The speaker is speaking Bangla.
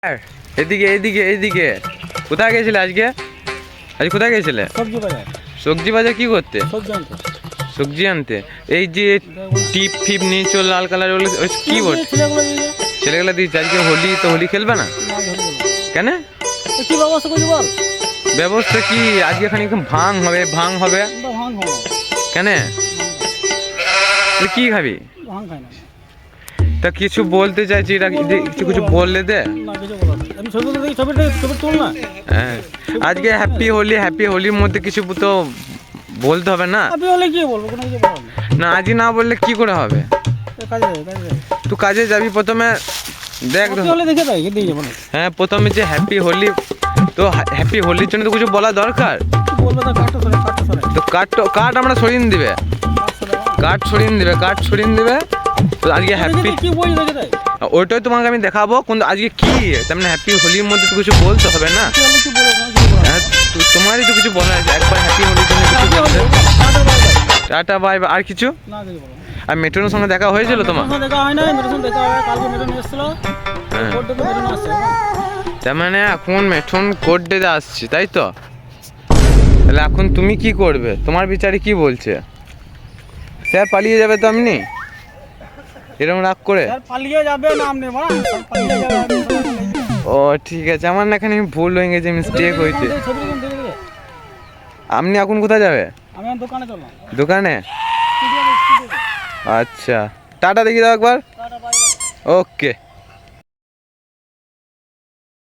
এদিকে এদিকে এদিকে কোথায় গেছিলে আজকে? আজ কোথায় গেছিলে? সবজি বাজার। সবজি বাজার কি করতে? সবজি আনতে। সবজি আনতে। এই যে টিপ ফিপ নিয়েছো লাল কালার ওগুলো কি বলছে? ছেলেগুলো দিয়ে ছেলেগুলো দিয়েছে। আজকে হোলি তো হোলি খেলবে না কেন? কি ব্যবস্থা করছি বল? ব্যবস্থা কি আজকে খানিক ভাং হবে ভাং হবে ভাঙ খাবো। কেন? কি খাবি? ভাঙ খাই না। তা কিছু বলতে চাইছি এটা কিছু কিছু বললে দে। না কিছু বলার নেই। আমি ছবি দেখি ছবি তুল না। হ্যাঁ আজকে হ্যাপি হোলির মধ্যে কিছু তো বলতে হবে না? আপনি হলে কি বলবো? কোনো কিছু বলার নেই। না আজকে না বললে কি করে হবে? কাজে যাবে। তুই কাজে যাবি প্রথমে দেখ। আপনি হলে দেখে তাই দিয়ে যাবো না। হ্যাঁ প্রথমে যে হ্যাপি হোলি, তো হ্যাপি হোলির জন্য তো কিছু বলা দরকার। কি বলবো তা কাটতে সরে। তো কাঠ আমরা সরিয়ে দিবে, কাঠ সরিয়ে দিবে। তো আজকে হ্যাপি কি বই দেখে তাই? ওইটাই তোমাকে আমি দেখাবো। কিন্তু আজকে কি তার মানে হ্যাপি হোলির মধ্যে তো কিছু বলতে হবে না? কি হলে কি বলবো? কোনো কিছু বলার হ্যাঁ তোমারই তো কিছু বলা আছে। একবার হ্যাপি হোলির জন্য কিছু বলতে। Tata bye by. আর কিছু? না কিছু বলবো না। আর মেট্রোনের সঙ্গে দেখা হয়েছিল তোমার? দেখা হয় না। মেট্রোর সঙ্গে দেখা হয়। কালকে মেট্রো নিয়ে এসেছিল। হ্যাঁ কোর্ট থেকে মেট্রো আসছে। তার মানে এখন মেট্রোন কোর্ট ডেতে আসছে তাই তো? তাহলে এখন তুমি কি করবে? তোমার বিচারে কি বলছে? স্যার পালিয়ে যাবে তো আপনি এরকম রাগ করে? স্যার পালিয়ে যাবে না আপনি বল। পালিয়ে যাবে। ও ঠিক আছে, আমার না এখানে ভুল হয়ে গেছে, মিস্টেক হয়েছে। ছবি দেখে। আপনি এখন কোথায় যাবে? আমি দোকানে চললাম। দোকানে? স্টুডিও। আচ্ছা টাটা দেখি দাও একবার। Tata bye bye. ওকে।